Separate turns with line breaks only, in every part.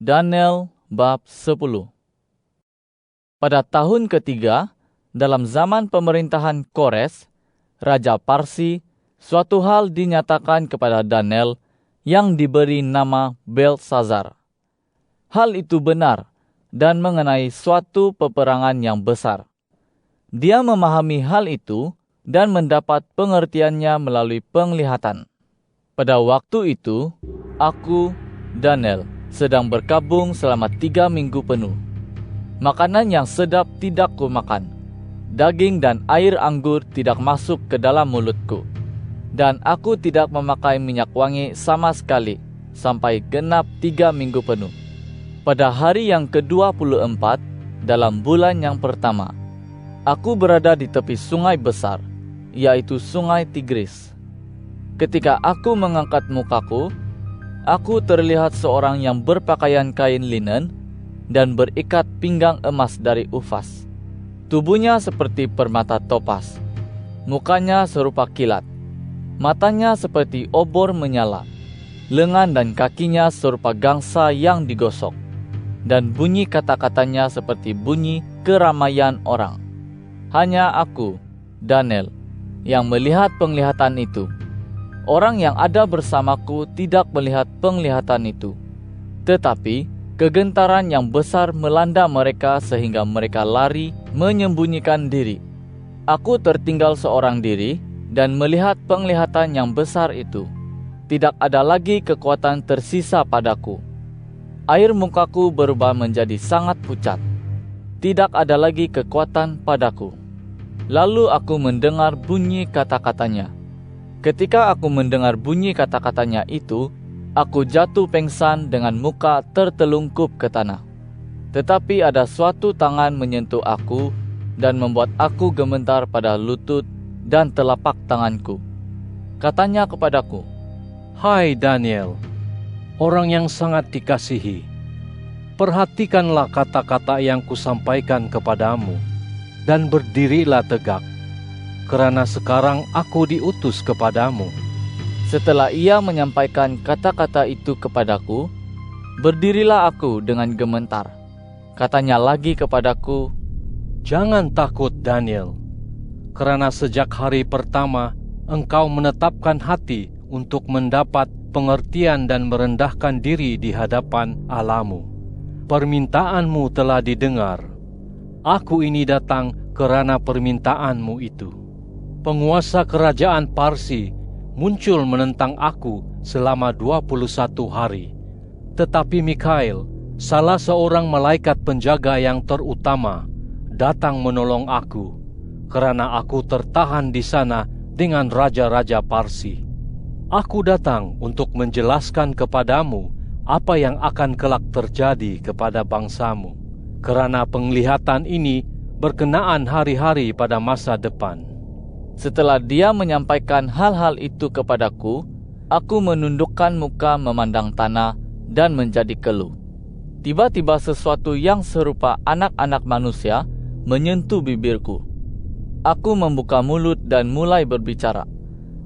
Daniel bab 10. Pada tahun ketiga, dalam zaman pemerintahan Kores, Raja Parsi, suatu hal dinyatakan kepada Daniel yang diberi nama Belsazar. Hal itu benar dan mengenai suatu peperangan yang besar. Dia memahami hal itu dan mendapat pengertiannya melalui penglihatan. Pada waktu itu, aku, Daniel, sedang berkabung selama 3 minggu penuh. Makanan yang sedap tidak kumakan. Daging dan air anggur tidak masuk ke dalam mulutku. Dan aku tidak memakai minyak wangi sama sekali sampai genap 3 minggu penuh. Pada hari yang ke-24 dalam bulan yang pertama, aku berada di tepi sungai besar, yaitu sungai Tigris. Ketika aku mengangkat mukaku, aku terlihat seorang yang berpakaian kain linen dan berikat pinggang emas dari Ufas. Tubuhnya seperti permata topas, mukanya serupa kilat, matanya seperti obor menyala, lengan dan kakinya serupa gangsa yang digosok, dan bunyi kata-katanya seperti bunyi keramaian orang. Hanya aku, Daniel, yang melihat penglihatan itu. Orang yang ada bersamaku tidak melihat penglihatan itu. Tetapi kegentaran yang besar melanda mereka sehingga mereka lari menyembunyikan diri. Aku tertinggal seorang diri dan melihat penglihatan yang besar itu. Tidak ada lagi kekuatan tersisa padaku. Air mukaku berubah menjadi sangat pucat. Tidak ada lagi kekuatan padaku. Lalu aku mendengar bunyi kata-katanya. Ketika aku mendengar bunyi kata-katanya itu, aku jatuh pingsan dengan muka tertelungkup ke tanah. Tetapi ada suatu tangan menyentuh aku dan membuat aku gemetar pada lutut dan telapak tanganku. Katanya kepadaku,
"Hai Daniel, orang yang sangat dikasihi, perhatikanlah kata-kata yang kusampaikan kepadamu, dan berdirilah tegak. Karena sekarang aku diutus kepadamu."
Setelah ia menyampaikan kata-kata itu kepadaku, berdirilah aku dengan gemetar. Katanya lagi kepadaku,
"Jangan takut Daniel, karena sejak hari pertama engkau menetapkan hati untuk mendapat pengertian dan merendahkan diri di hadapan Allahmu. Permintaanmu telah didengar. Aku ini datang karena permintaanmu itu. Penguasa kerajaan Parsi muncul menentang aku selama 21 hari. Tetapi Mikhail, salah seorang malaikat penjaga yang terutama, datang menolong aku, karena aku tertahan di sana dengan raja-raja Parsi. Aku datang untuk menjelaskan kepadamu apa yang akan kelak terjadi kepada bangsamu, karena penglihatan ini berkenaan hari-hari pada masa depan."
Setelah dia menyampaikan hal-hal itu kepadaku, aku menundukkan muka memandang tanah dan menjadi keluh. Tiba-tiba sesuatu yang serupa anak-anak manusia menyentuh bibirku. Aku membuka mulut dan mulai berbicara.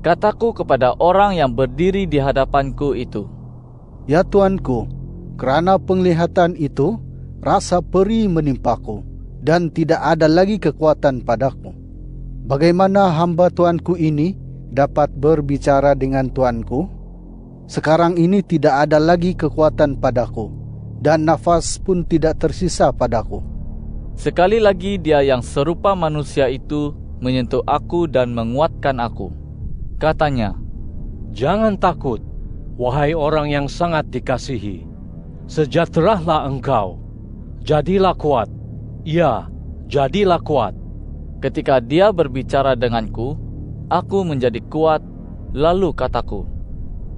Kataku kepada orang yang berdiri di hadapanku itu,
"Ya Tuanku, kerana penglihatan itu, rasa perih menimpaku, dan tidak ada lagi kekuatan padaku. Bagaimana hamba Tuanku ini dapat berbicara dengan Tuanku? Sekarang ini tidak ada lagi kekuatan padaku, dan nafas pun tidak tersisa padaku."
Sekali lagi dia yang serupa manusia itu menyentuh aku dan menguatkan aku. Katanya,
"Jangan takut, wahai orang yang sangat dikasihi. Sejahteralah engkau. Jadilah kuat. Ya, jadilah kuat."
Ketika dia berbicara denganku, aku menjadi kuat, lalu kataku,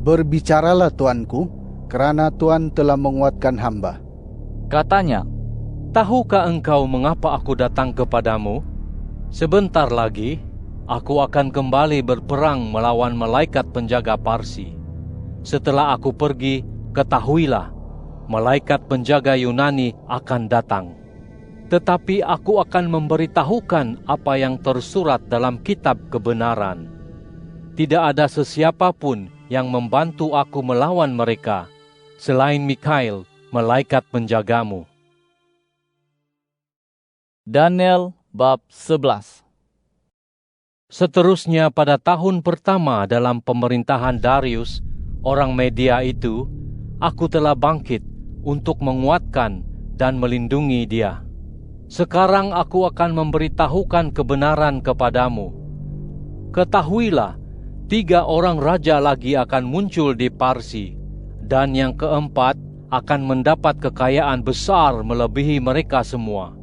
"Berbicaralah Tuanku, kerana Tuan telah menguatkan hamba."
Katanya,
"Tahukah engkau mengapa aku datang kepadamu? Sebentar lagi, aku akan kembali berperang melawan malaikat penjaga Parsi. Setelah aku pergi, ketahuilah, malaikat penjaga Yunani akan datang. Tetapi aku akan memberitahukan apa yang tersurat dalam kitab kebenaran. Tidak ada sesiapa pun yang membantu aku melawan mereka, selain Mikhail, malaikat penjagamu.
Daniel bab 11.
Seterusnya pada tahun pertama dalam pemerintahan Darius, orang Media itu, aku telah bangkit untuk menguatkan dan melindungi dia. Sekarang aku akan memberitahukan kebenaran kepadamu. Ketahuilah, 3 orang raja lagi akan muncul di Parsi, dan yang keempat akan mendapat kekayaan besar melebihi mereka semua.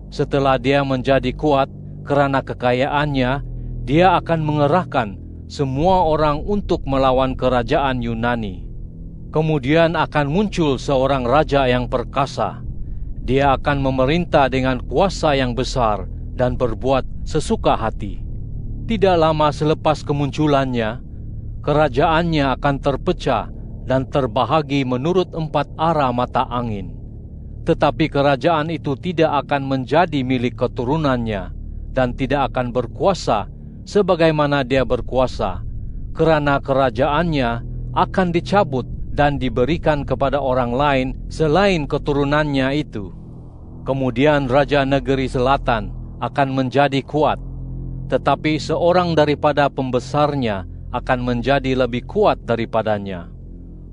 Setelah dia menjadi kuat karena kekayaannya, dia akan mengerahkan semua orang untuk melawan kerajaan Yunani. Kemudian akan muncul seorang raja yang perkasa. Dia akan memerintah dengan kuasa yang besar dan berbuat sesuka hati. Tidak lama selepas kemunculannya, kerajaannya akan terpecah dan terbahagi menurut 4 arah mata angin. Tetapi kerajaan itu tidak akan menjadi milik keturunannya dan tidak akan berkuasa sebagaimana dia berkuasa, karena kerajaannya akan dicabut dan diberikan kepada orang lain selain keturunannya itu. Kemudian raja negeri selatan akan menjadi kuat, tetapi seorang daripada pembesarnya akan menjadi lebih kuat daripadanya.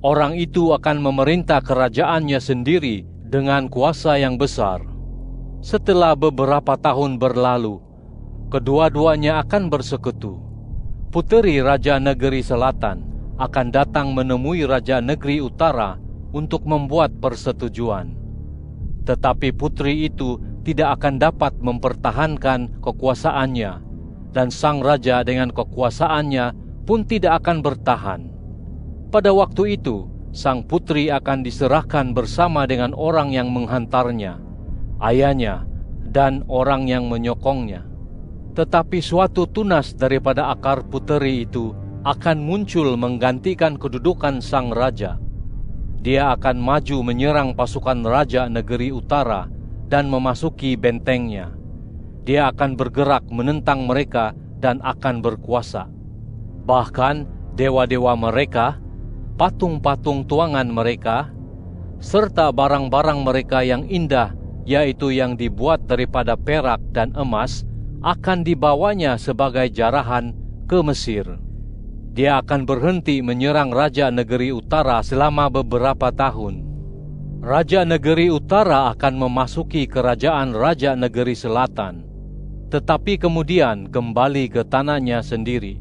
Orang itu akan memerintah kerajaannya sendiri dengan kuasa yang besar. Setelah beberapa tahun berlalu, kedua-duanya akan bersekutu. Puteri raja negeri selatan akan datang menemui raja negeri utara untuk membuat persetujuan. Tetapi putri itu tidak akan dapat mempertahankan kekuasaannya, dan sang raja dengan kekuasaannya pun tidak akan bertahan. Pada waktu itu, sang putri akan diserahkan bersama dengan orang yang menghantarnya, ayahnya, dan orang yang menyokongnya. Tetapi suatu tunas daripada akar puteri itu akan muncul menggantikan kedudukan sang raja. Dia akan maju menyerang pasukan raja negeri utara dan memasuki bentengnya. Dia akan bergerak menentang mereka dan akan berkuasa. Bahkan dewa-dewa mereka, patung-patung tuangan mereka, serta barang-barang mereka yang indah, yaitu yang dibuat daripada perak dan emas, akan dibawanya sebagai jarahan ke Mesir. Dia akan berhenti menyerang raja negeri utara selama beberapa tahun. Raja negeri utara akan memasuki kerajaan raja negeri selatan, tetapi kemudian kembali ke tanahnya sendiri.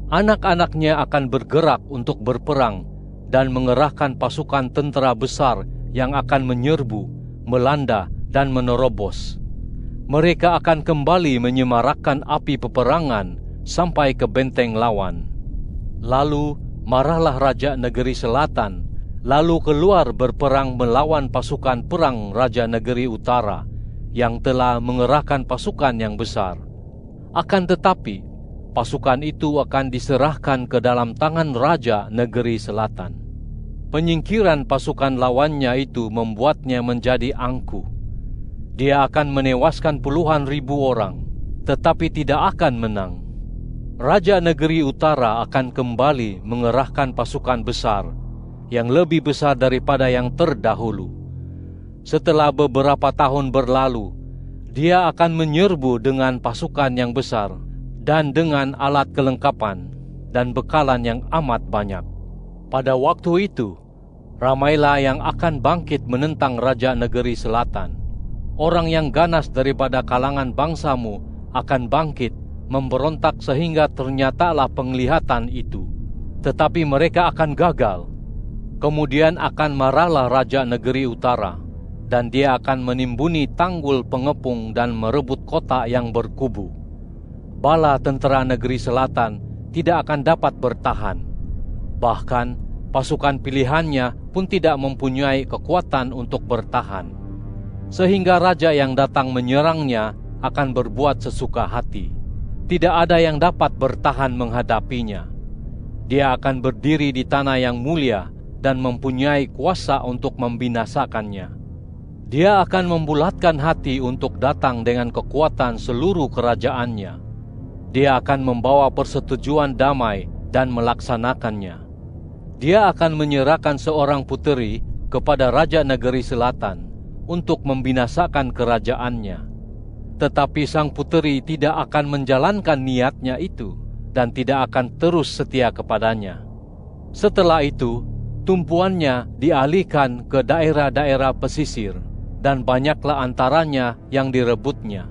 Anak-anaknya akan bergerak untuk berperang dan mengerahkan pasukan tentera besar yang akan menyerbu, melanda, dan menerobos. Mereka akan kembali menyemarakkan api peperangan sampai ke benteng lawan. Lalu marahlah raja negeri selatan, lalu keluar berperang melawan pasukan perang raja negeri utara yang telah mengerahkan pasukan yang besar. Akan tetapi, pasukan itu akan diserahkan ke dalam tangan raja negeri selatan. Penyingkiran pasukan lawannya itu membuatnya menjadi angkuh. Dia akan menewaskan puluhan ribu orang, tetapi tidak akan menang. Raja negeri utara akan kembali mengerahkan pasukan besar, yang lebih besar daripada yang terdahulu. Setelah beberapa tahun berlalu, dia akan menyerbu dengan pasukan yang besar dan dengan alat kelengkapan dan bekalan yang amat banyak. Pada waktu itu, ramailah yang akan bangkit menentang raja negeri selatan. Orang yang ganas daripada kalangan bangsamu akan bangkit memberontak sehingga ternyatalah penglihatan itu. Tetapi mereka akan gagal. Kemudian akan marahlah raja negeri utara, dan dia akan menimbuni tanggul pengepung dan merebut kota yang berkubu. Bala tentera negeri selatan tidak akan dapat bertahan. Bahkan pasukan pilihannya pun tidak mempunyai kekuatan untuk bertahan. Sehingga raja yang datang menyerangnya akan berbuat sesuka hati. Tidak ada yang dapat bertahan menghadapinya. Dia akan berdiri di tanah yang mulia dan mempunyai kuasa untuk membinasakannya. Dia akan membulatkan hati untuk datang dengan kekuatan seluruh kerajaannya. Dia akan membawa persetujuan damai dan melaksanakannya. Dia akan menyerahkan seorang puteri kepada raja negeri selatan untuk membinasakan kerajaannya. Tetapi sang puteri tidak akan menjalankan niatnya itu dan tidak akan terus setia kepadanya. Setelah itu, tumpuannya dialihkan ke daerah-daerah pesisir, dan banyaklah antaranya yang direbutnya.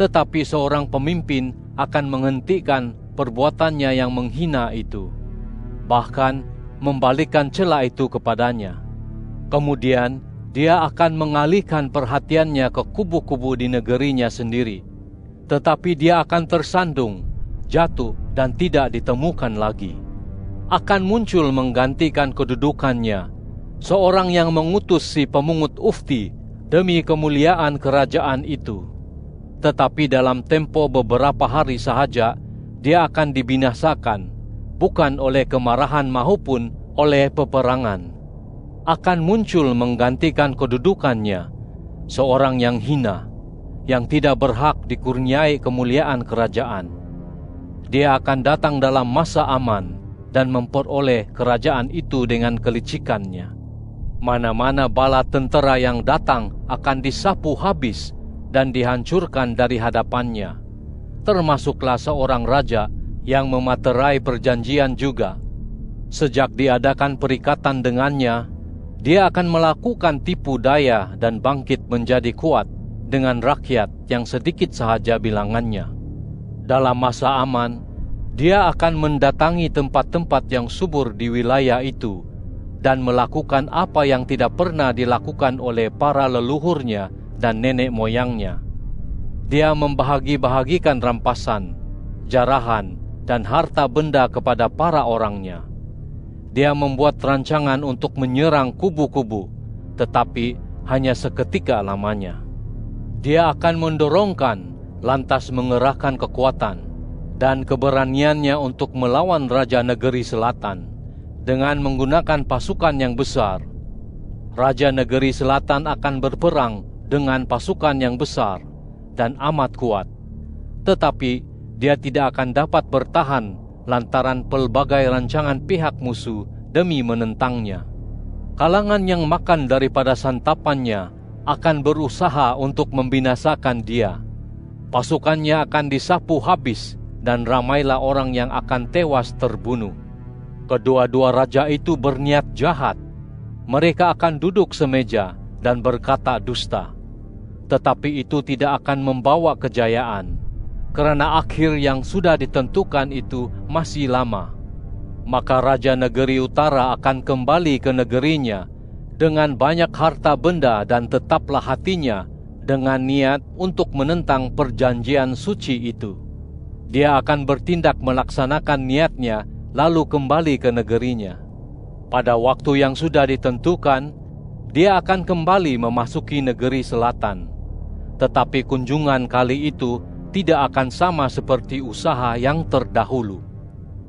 Tetapi seorang pemimpin akan menghentikan perbuatannya yang menghina itu, bahkan membalikkan cela itu kepadanya. Kemudian dia akan mengalihkan perhatiannya ke kubu-kubu di negerinya sendiri, tetapi dia akan tersandung, jatuh, dan tidak ditemukan lagi. Akan muncul menggantikan kedudukannya seorang yang mengutus si pemungut ufti demi kemuliaan kerajaan itu. Tetapi dalam tempo beberapa hari sahaja, dia akan dibinasakan, bukan oleh kemarahan maupun oleh peperangan. Akan muncul menggantikan kedudukannya seorang yang hina, yang tidak berhak dikurniai kemuliaan kerajaan. Dia akan datang dalam masa aman dan memperoleh kerajaan itu dengan kelicikannya. Mana-mana bala tentera yang datang akan disapu habis dan dihancurkan dari hadapannya. Termasuklah seorang raja yang mematerai perjanjian juga. Sejak diadakan perikatan dengannya, dia akan melakukan tipu daya dan bangkit menjadi kuat dengan rakyat yang sedikit sahaja bilangannya. Dalam masa aman, dia akan mendatangi tempat-tempat yang subur di wilayah itu dan melakukan apa yang tidak pernah dilakukan oleh para leluhurnya dan nenek moyangnya. Dia membahagi-bahagikan rampasan, jarahan, dan harta benda kepada para orangnya. Dia membuat rancangan untuk menyerang kubu-kubu, tetapi hanya seketika lamanya. Dia akan mendorongkan, lantas mengerahkan kekuatan dan keberaniannya untuk melawan raja negeri selatan dengan menggunakan pasukan yang besar. Raja negeri selatan akan berperang dengan pasukan yang besar dan amat kuat, tetapi dia tidak akan dapat bertahan lantaran pelbagai rancangan pihak musuh demi menentangnya. Kalangan yang makan daripada santapannya akan berusaha untuk membinasakan dia. Pasukannya akan disapu habis dan ramailah orang yang akan tewas terbunuh. Kedua-dua raja itu berniat jahat. Mereka akan duduk semeja dan berkata dusta. Tetapi itu tidak akan membawa kejayaan, karena akhir yang sudah ditentukan itu masih lama. Maka raja negeri utara akan kembali ke negerinya dengan banyak harta benda dan tetaplah hatinya dengan niat untuk menentang perjanjian suci itu. Dia akan bertindak melaksanakan niatnya lalu kembali ke negerinya. Pada waktu yang sudah ditentukan, dia akan kembali memasuki negeri selatan. Tetapi kunjungan kali itu tidak akan sama seperti usaha yang terdahulu.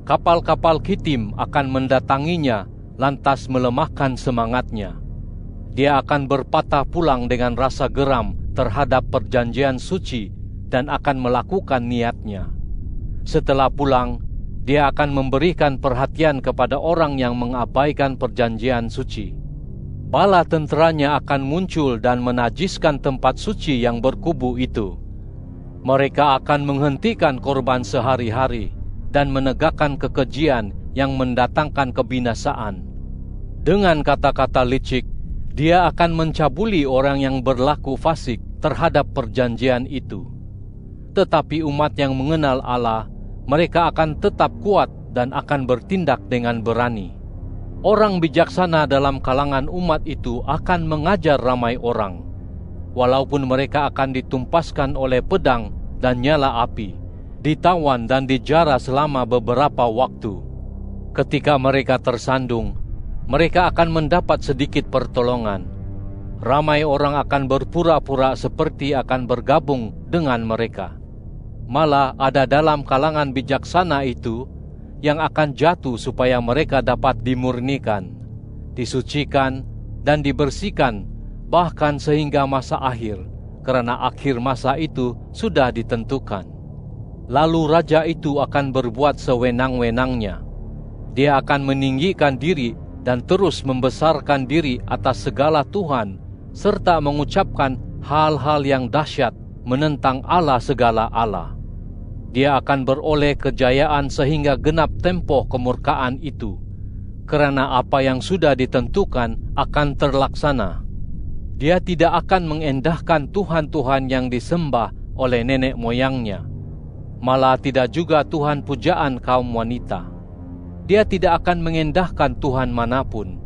Kapal-kapal Kitim akan mendatanginya lantas melemahkan semangatnya. Dia akan berpatah pulang dengan rasa geram terhadap perjanjian suci dan akan melakukan niatnya. Setelah pulang, dia akan memberikan perhatian kepada orang yang mengabaikan perjanjian suci. Bala tenteranya akan muncul dan menajiskan tempat suci yang berkubu itu. Mereka akan menghentikan korban sehari-hari dan menegakkan kekejian yang mendatangkan kebinasaan. Dengan kata-kata licik, dia akan mencabuli orang yang berlaku fasik terhadap perjanjian itu. Tetapi umat yang mengenal Allah, mereka akan tetap kuat dan akan bertindak dengan berani. Orang bijaksana dalam kalangan umat itu akan mengajar ramai orang, walaupun mereka akan ditumpaskan oleh pedang dan nyala api, ditawan dan dijara selama beberapa waktu. Ketika mereka tersandung, mereka akan mendapat sedikit pertolongan. Ramai orang akan berpura-pura seperti akan bergabung dengan mereka. Malah ada dalam kalangan bijaksana itu yang akan jatuh supaya mereka dapat dimurnikan, disucikan, dan dibersihkan, bahkan sehingga masa akhir, karena akhir masa itu sudah ditentukan. Lalu raja itu akan berbuat sewenang-wenangnya. Dia akan meninggikan diri dan terus membesarkan diri atas segala Tuhan, serta mengucapkan hal-hal yang dahsyat menentang Allah segala Allah. Dia akan beroleh kejayaan sehingga genap tempoh kemurkaan itu, karena apa yang sudah ditentukan akan terlaksana. Dia tidak akan mengendahkan Tuhan-Tuhan yang disembah oleh nenek moyangnya, malah tidak juga Tuhan pujaan kaum wanita. Dia tidak akan mengendahkan Tuhan manapun,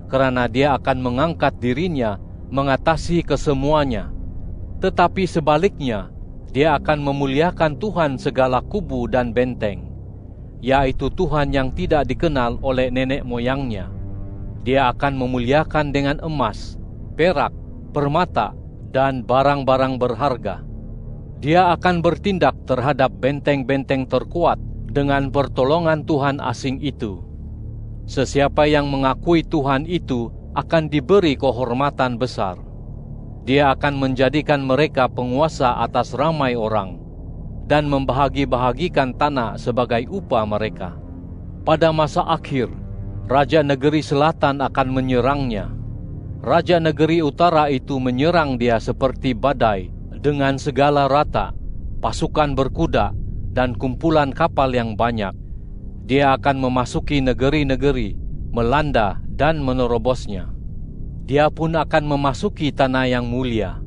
karena dia akan mengangkat dirinya mengatasi kesemuanya. Tetapi sebaliknya, dia akan memuliakan Tuhan segala kubu dan benteng, yaitu Tuhan yang tidak dikenal oleh nenek moyangnya. Dia akan memuliakan dengan emas, perak, permata, dan barang-barang berharga. Dia akan bertindak terhadap benteng-benteng terkuat dengan pertolongan Tuhan asing itu. Sesiapa yang mengakui Tuhan itu akan diberi kehormatan besar. Dia akan menjadikan mereka penguasa atas ramai orang dan membahagi-bahagikan tanah sebagai upah mereka. Pada masa akhir, Raja Negeri Selatan akan menyerangnya. Raja Negeri Utara itu menyerang dia seperti badai dengan segala rata, pasukan berkuda, dan kumpulan kapal yang banyak. Dia akan memasuki negeri-negeri, melanda dan menerobosnya. Dia pun akan memasuki tanah yang mulia.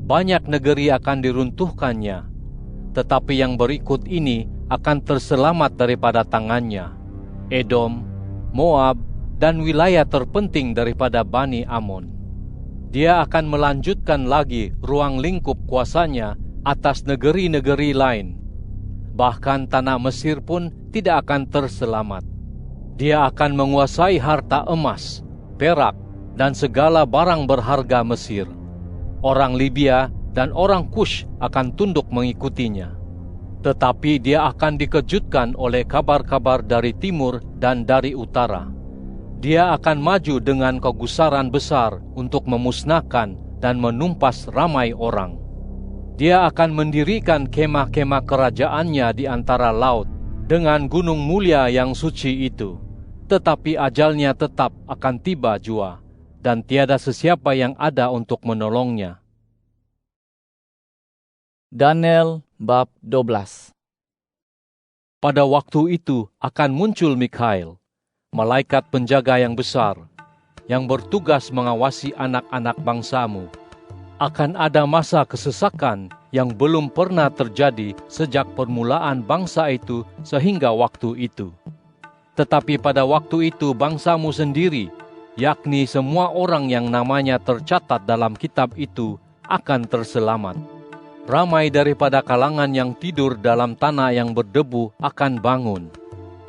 Banyak negeri akan diruntuhkannya, tetapi yang berikut ini akan terselamat daripada tangannya: Edom, Moab, dan wilayah terpenting daripada Bani Amon. Dia akan melanjutkan lagi ruang lingkup kuasanya atas negeri-negeri lain. Bahkan tanah Mesir pun tidak akan terselamat. Dia akan menguasai harta emas, perak, dan segala barang berharga Mesir. Orang Libya dan orang Kush akan tunduk mengikutinya. Tetapi dia akan dikejutkan oleh kabar-kabar dari timur dan dari utara. Dia akan maju dengan kegusaran besar untuk memusnahkan dan menumpas ramai orang. Dia akan mendirikan kemah-kemah kerajaannya di antara laut dengan gunung mulia yang suci itu. Tetapi ajalnya tetap akan tiba jua, dan tiada sesiapa yang ada untuk menolongnya.
Daniel bab 12.
Pada waktu itu akan muncul Mikhail, malaikat penjaga yang besar, yang bertugas mengawasi anak-anak bangsamu. Akan ada masa kesesakan yang belum pernah terjadi sejak permulaan bangsa itu sehingga waktu itu. Tetapi pada waktu itu bangsamu sendiri, yakni semua orang yang namanya tercatat dalam kitab itu, akan terselamat. Ramai daripada kalangan yang tidur dalam tanah yang berdebu akan bangun.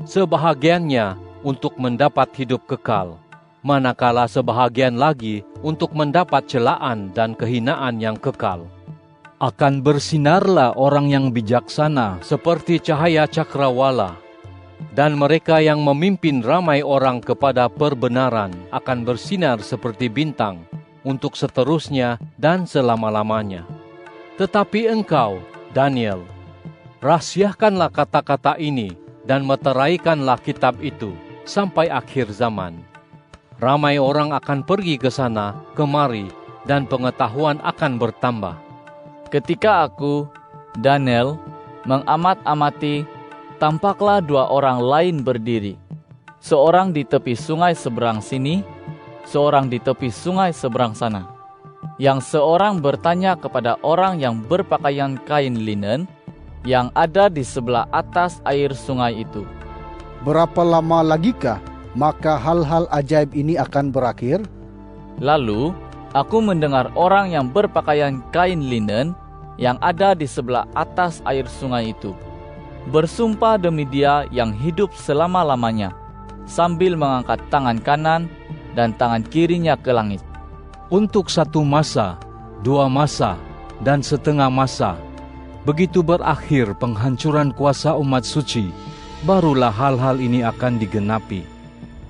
Sebahagiannya untuk mendapat hidup kekal, manakala sebahagian lagi untuk mendapat celaan dan kehinaan yang kekal. Akan bersinarlah orang yang bijaksana seperti cahaya cakrawala, dan mereka yang memimpin ramai orang kepada perbenaran akan bersinar seperti bintang untuk seterusnya dan selama-lamanya. Tetapi engkau, Daniel, rahasiakanlah kata-kata ini dan meteraikanlah kitab itu sampai akhir zaman. Ramai orang akan pergi ke sana, kemari, dan pengetahuan akan bertambah.
Ketika aku, Daniel, mengamat-amati, tampaklah dua orang lain berdiri. Seorang di tepi sungai seberang sini, seorang di tepi sungai seberang sana. Yang seorang bertanya kepada orang yang berpakaian kain linen, yang ada di sebelah atas air sungai itu.
Berapa lama lagikah maka hal-hal ajaib ini akan berakhir?
Lalu, aku mendengar orang yang berpakaian kain linen yang ada di sebelah atas air sungai itu bersumpah demi Dia yang hidup selama-lamanya, sambil mengangkat tangan kanan dan tangan kirinya ke langit.
Untuk 1 masa, 2 masa, dan setengah masa, begitu berakhir penghancuran kuasa umat suci, barulah hal-hal ini akan digenapi.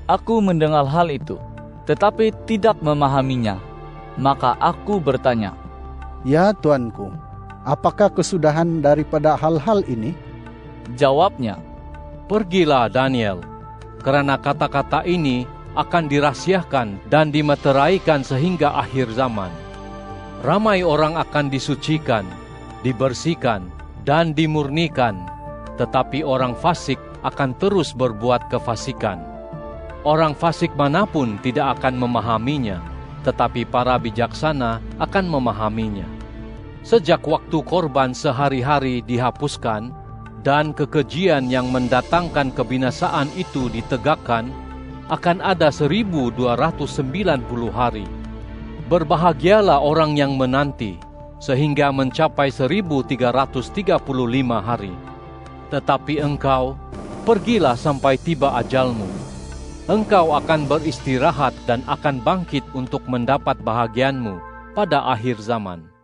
Aku mendengar hal itu, tetapi tidak memahaminya. Maka aku bertanya,
Ya Tuanku, apakah kesudahan daripada hal-hal ini?
Jawabnya,
Pergilah Daniel, karena kata-kata ini akan dirahasiakan dan dimeteraikan sehingga akhir zaman. Ramai orang akan disucikan, dibersihkan, dan dimurnikan, tetapi orang fasik akan terus berbuat kefasikan. Orang fasik manapun tidak akan memahaminya, tetapi para bijaksana akan memahaminya. Sejak waktu korban sehari-hari dihapuskan, dan kekejian yang mendatangkan kebinasaan itu ditegakkan, akan ada 1290 hari. Berbahagialah orang yang menanti, sehingga mencapai 1335 hari. Tetapi engkau, pergilah sampai tiba ajalmu. Engkau akan beristirahat dan akan bangkit untuk mendapat bahagianmu pada akhir zaman.